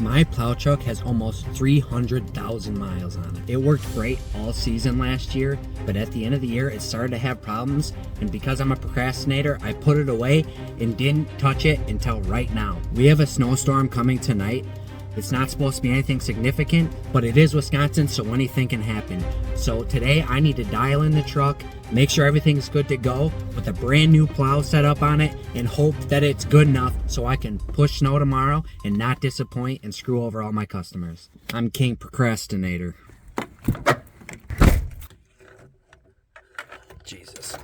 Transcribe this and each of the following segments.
My plow truck has almost 300,000 miles on it. It worked great all season last year, but at the end of the year it started to have problems, and because I'm a procrastinator, I put it away and didn't touch it until right now. We have a snowstorm coming tonight. It's not supposed to be anything significant, but it is Wisconsin, so anything can happen. So today I need to dial in the truck, make sure everything's good to go with a brand new plow set up on it, and hope that it's good enough so I can push snow tomorrow and not disappoint and screw over all my customers. I'm King Procrastinator. Jesus.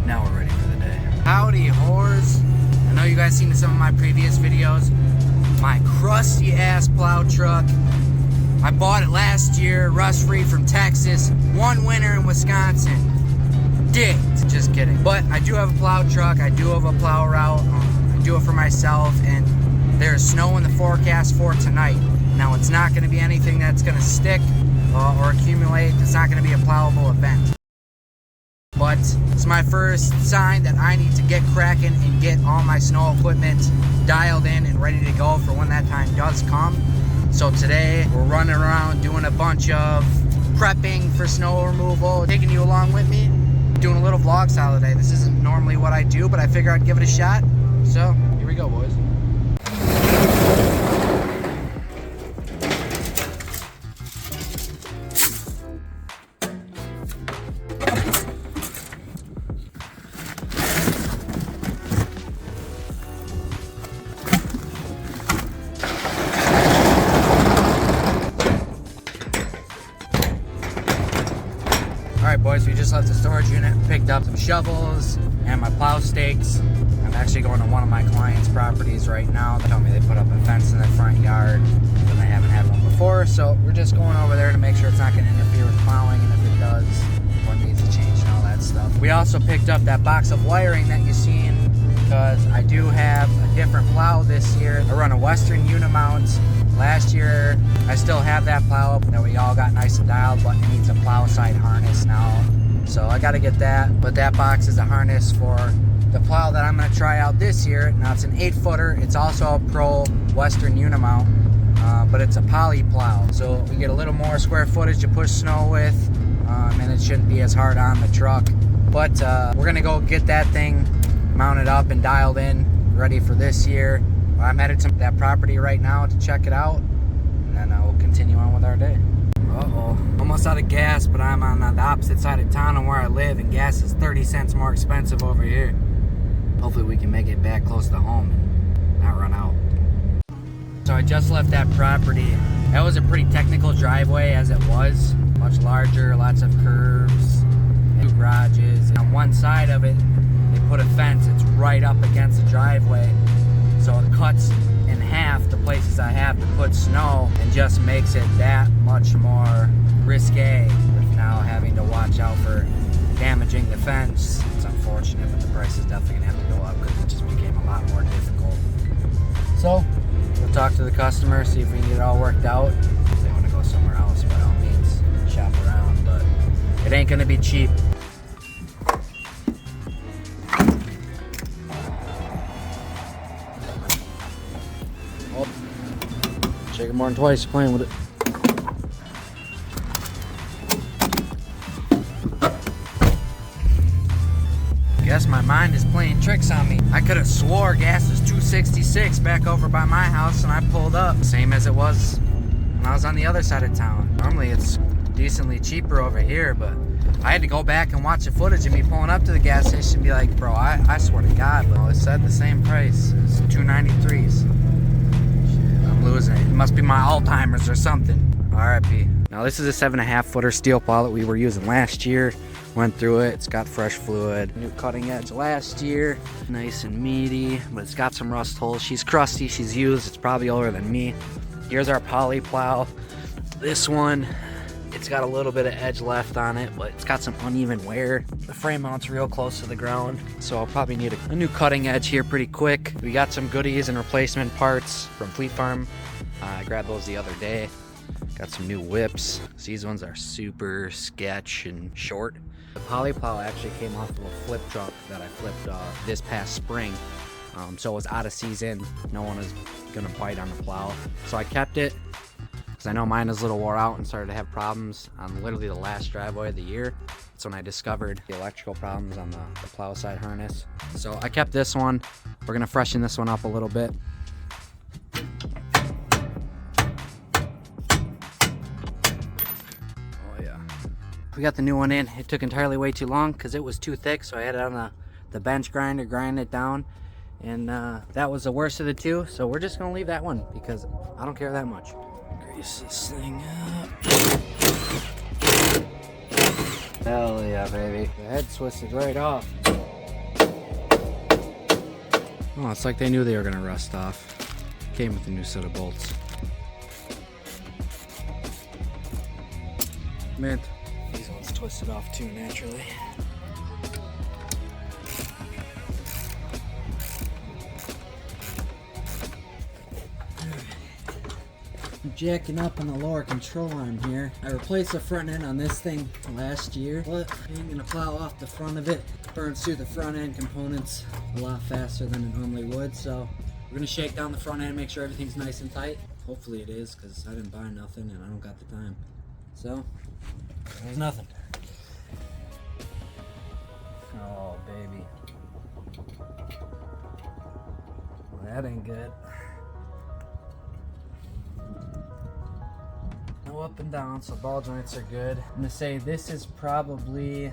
Now we're ready for the day. Howdy, whores. I know you guys seen some of my previous videos. My crusty ass plow truck. I bought it last year, rust-free from Texas. One winter in Wisconsin. Dicked. Just kidding. But I do have a plow truck. I do have a plow route. I do it for myself, and there's snow in the forecast for tonight. Now, it's not going to be anything that's going to stick or accumulate. It's not going to be a plowable event. But it's my first sign that I need to get cracking and get all my snow equipment dialed in and ready to go for when that time does come. So today we're running around doing a bunch of prepping for snow removal, taking you along with me, doing a little vlog style today. This isn't normally what I do, but I figure I'd give it a shot. So here we go, boys. Alright boys, we just left the storage unit, picked up some shovels and my plow stakes. I'm actually going to one of my clients' properties right now. They told me they put up a fence in their front yard and they haven't had one before, so we're just going over there to make sure it's not going to interfere with plowing, and if it does, what needs to change and all that stuff. We also picked up that box of wiring that you've seen because I do have a different plow this year. I run a Western Unimount. Last year, I still have that plow that we all got nice and dialed, but it needs a plow side harness now. So I got to get that. But that box is a harness for the plow that I'm going to try out this year. Now it's an 8-footer. It's also a Pro Western Unimount, but it's a poly plow. So we get a little more square footage to push snow with, and it shouldn't be as hard on the truck. But we're going to go get that thing mounted up and dialed in, ready for this year. I'm headed to that property right now to check it out, and then we'll continue on with our day. Uh-oh. Almost out of gas, but I'm on the opposite side of town on where I live, and gas is 30 cents more expensive over here. Hopefully we can make it back close to home and not run out. So I just left that property. That was a pretty technical driveway as it was. Much larger, lots of curves, 2 garages. And on one side of it, they put a fence. It's right up against the driveway. So it cuts in half the places I have to put snow and just makes it that much more risque with now having to watch out for damaging the fence. It's unfortunate, but the price is definitely going to have to go up because it just became a lot more difficult. So we'll talk to the customer, see if we can get it all worked out. If they want to go somewhere else, by all means, shop around, but it ain't going to be cheap. Shake it more than twice, you're playing with it. Guess my mind is playing tricks on me. I could have swore gas was $2.66 back over by my house, and I pulled up. Same as it was when I was on the other side of town. Normally it's decently cheaper over here, but I had to go back and watch the footage of me pulling up to the gas station and be like, bro, I swear to God, bro, it said the same price. It's $2.93. Losing it. It must be my Alzheimer's or something. RIP. Now this is a 7.5-footer steel plow that we were using last year. Went through it. It's got fresh fluid. New cutting edge last year. Nice and meaty, but it's got some rust holes. She's crusty. She's used. It's probably older than me. Here's our poly plow. This one It's got a little bit of edge left on it, but it's got some uneven wear. The frame mount's real close to the ground, so I'll probably need a new cutting edge here pretty quick. We got some goodies and replacement parts from Fleet Farm. I grabbed those the other day. Got some new whips. These ones are super sketch and short. The poly plow actually came off of a flip truck that I flipped this past spring. So it was out of season. No one was gonna bite on the plow. So I kept it because I know mine is a little wore out and started to have problems on literally the last driveway of the year. That's when I discovered the electrical problems on the plow side harness. So I kept this one. We're gonna freshen this one up a little bit. We got the new one in. It took entirely way too long because it was too thick, so I had it on the bench grinder, grind it down, and that was the worst of the two, so we're just gonna leave that one because I don't care that much. Grease this thing up. Hell yeah, baby. The head twisted right off. Oh, it's like they knew they were gonna rust off. Came with a new set of bolts. Mint. These ones twisted off too naturally. I'm jacking up on the lower control arm here. I replaced the front end on this thing last year, but I ain't gonna plow off the front of it. Burns through the front end components a lot faster than it normally would, so we're gonna shake down the front end, make sure everything's nice and tight. Hopefully it is, because I didn't buy nothing and I don't got the time. So there's nothing. Oh, baby. Well, that ain't good. No up and down, so ball joints are good. I'm gonna say this is probably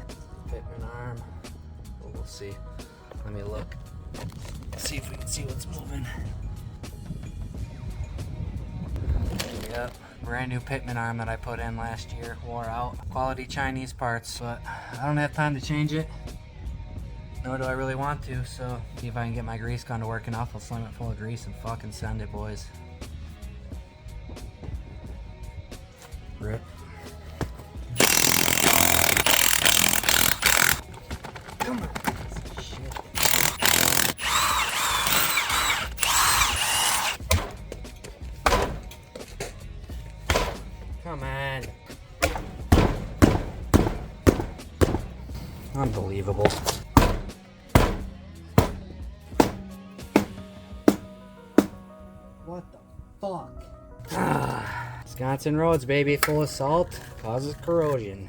Pitman arm. But we'll see. Let me look. See if we can see what's moving. Yep. Brand new Pitman arm that I put in last year, wore out. Quality Chinese parts, but I don't have time to change it. Nor do I really want to, so see if I can get my grease gun to work enough. I'll slam it full of grease and fucking send it, boys. Rip. Come on. Shit. Come on. Unbelievable. What the fuck? Wisconsin roads, baby, full of salt, causes corrosion.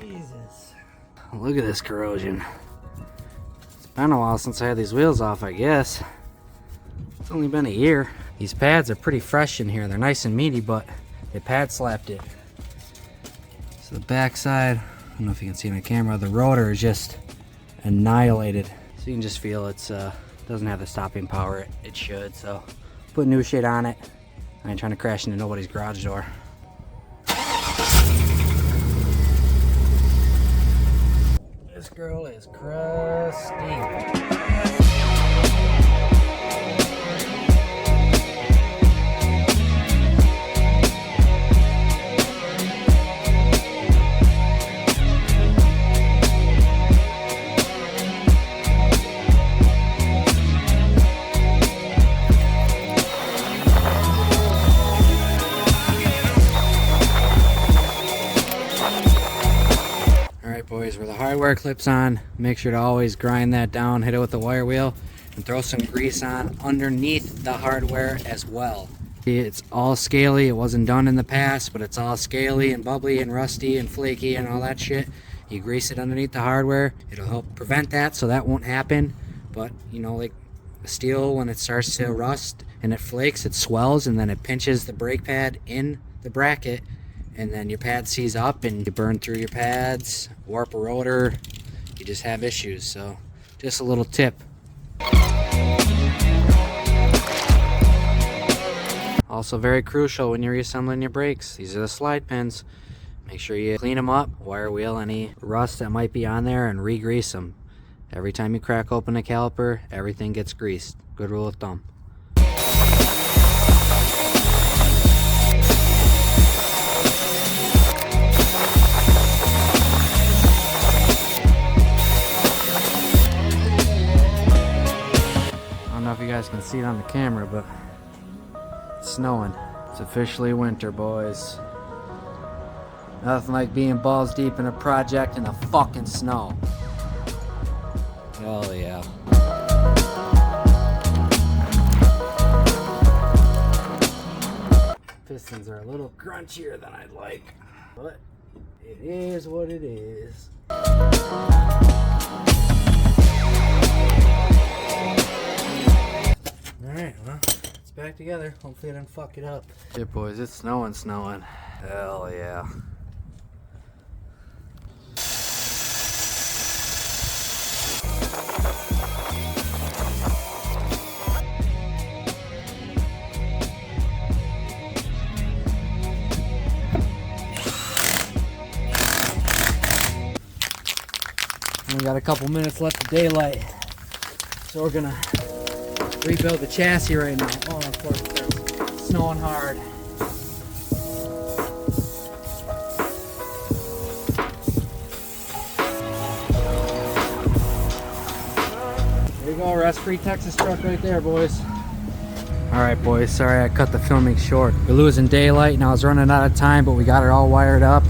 Jesus. Look at this corrosion. It's been a while since I had these wheels off, I guess. It's only been a year. These pads are pretty fresh in here. They're nice and meaty, but they pad slapped it. So the back side, I don't know if you can see on the camera, the rotor is just annihilated. So you can just feel it's doesn't have the stopping power it should. So put new shit on it. I ain't trying to crash into nobody's garage door. This girl is crusty. Boys, where the hardware clips on, make sure to always grind that down, hit it with the wire wheel, and throw some grease on underneath the hardware as well. It's all scaly. It wasn't done in the past, but it's all scaly and bubbly and rusty and flaky and all that shit. You grease it underneath the hardware. It'll help prevent that, so that won't happen. But you know, like steel, when it starts to rust and it flakes, it swells and then it pinches the brake pad in the bracket, and then your pad seize up and you burn through your pads, warp a rotor, you just have issues. So just a little tip. Also very crucial when you're reassembling your brakes, these are the slide pins. Make sure you clean them up, wire wheel any rust that might be on there, and re-grease them. Every time you crack open a caliper, everything gets greased. Good rule of thumb. see it on the camera, but it's snowing. It's officially winter, boys. Nothing like being balls deep in a project in the fucking snow. Hell yeah. Pistons are a little crunchier than I'd like, but it is what it is. Alright, well, it's back together. Hopefully I didn't fuck it up. Shit, boys, it's snowing. Hell yeah. We got a couple minutes left of daylight, so we're gonna rebuild the chassis right now. Oh, of course, it's snowing hard. There you go, rust-free Texas truck right there, boys. All right, boys, sorry I cut the filming short. We're losing daylight and I was running out of time, but we got it all wired up.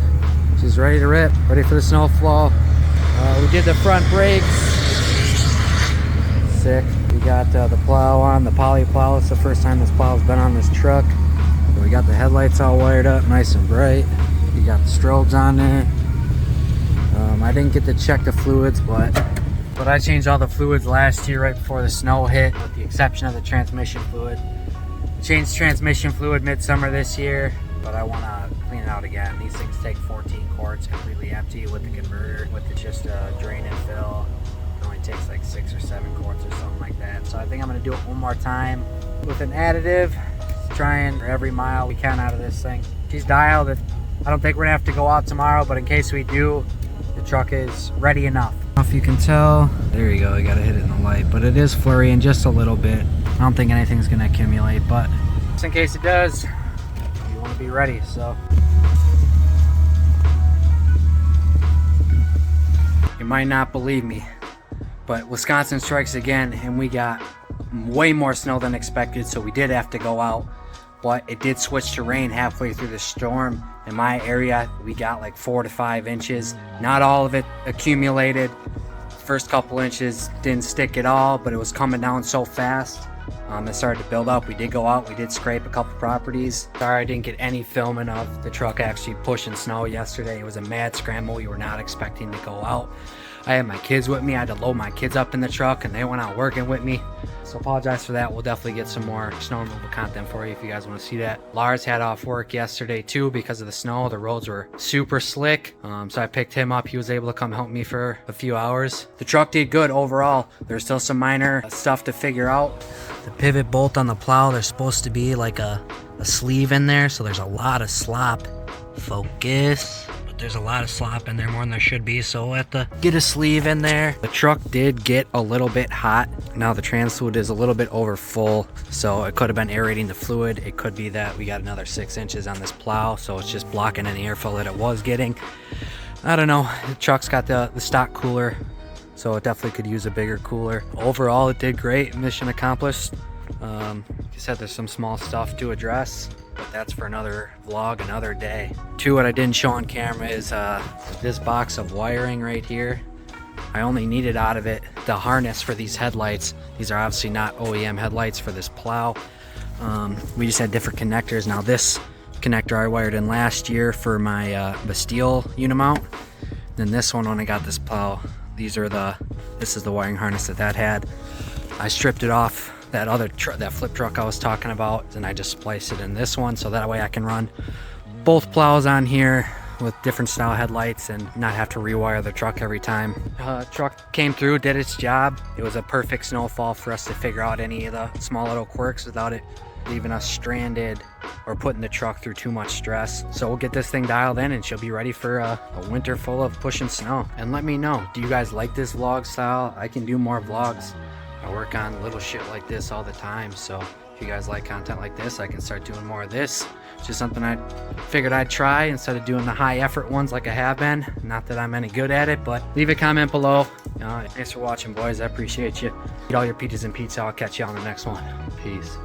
She's ready to rip, ready for the snow flow. We did the front brakes. Sick. We got the plow on, the poly plow. It's the first time this plow's been on this truck. So we got the headlights all wired up, nice and bright. We got the strobes on there. I didn't get to check the fluids, but I changed all the fluids last year right before the snow hit, with the exception of the transmission fluid. Changed transmission fluid midsummer this year, but I want to clean it out again. These things take 14 quarts completely empty with the converter, with just a drain and fill. It only takes like 6 or 7 quarts or something like that. So I think I'm going to do it one more time with an additive, trying for every mile we can out of this thing. She's dialed it. I don't think we're going to have to go out tomorrow, but in case we do, the truck is ready enough. I don't know if you can tell, there you go, I got to hit it in the light, but it is flurrying just a little bit. I don't think anything's going to accumulate, but just in case it does, you want to be ready. So you might not believe me, but Wisconsin strikes again, and we got way more snow than expected, so we did have to go out. But it did switch to rain halfway through the storm. In my area, we got like 4 to 5 inches. Not all of it accumulated. First couple inches didn't stick at all, but it was coming down so fast. It started to build up. We did go out, we did scrape a couple properties. Sorry I didn't get any filming of the truck actually pushing snow yesterday. It was a mad scramble. We were not expecting to go out. I had my kids with me. I had to load my kids up in the truck, and they went out working with me. So apologize for that. We'll definitely get some more snow removal content for you if you guys want to see that. Lars had off work yesterday too because of the snow. The roads were super slick. So I picked him up. He was able to come help me for a few hours. The truck did good overall. There's still some minor stuff to figure out. The pivot bolt on the plow, there's supposed to be like a sleeve in there, so there's a lot of slop. Focus. There's a lot of slop in there, more than there should be, so we'll have to get a sleeve in there. The truck did get a little bit hot. Now the trans fluid is a little bit over full, so it could have been aerating the fluid. It could be that we got another 6 inches on this plow, so it's just blocking any airflow that it was getting. I don't know. The truck's got the stock cooler, so it definitely could use a bigger cooler. Overall, it did great. Mission accomplished. Like I said, there's some small stuff to address, but that's for another vlog, another day. Two, what I didn't show on camera is this box of wiring right here. I only needed out of it the harness for these headlights. These are obviously not OEM headlights for this plow. We just had different connectors. Now this connector I wired in last year for my Bastille unimount. Then this one, when I got this plow, this is the wiring harness that had. I stripped it off that other that flip truck I was talking about, and I just spliced it in this one, so that way I can run both plows on here with different style headlights and not have to rewire the truck every time. Truck came through, did its job. It was a perfect snowfall for us to figure out any of the small little quirks without it leaving us stranded or putting the truck through too much stress. So we'll get this thing dialed in and she'll be ready for a winter full of pushing snow. And let me know, do you guys like this vlog style? I can do more vlogs. I work on little shit like this all the time, so if you guys like content like this, I can start doing more of this. It's just something I figured I'd try instead of doing the high effort ones like I have been. Not that I'm any good at it, but leave a comment below. Thanks for watching, boys. I appreciate you. Eat all your pizzas and pizza. I'll catch you on the next one. Peace.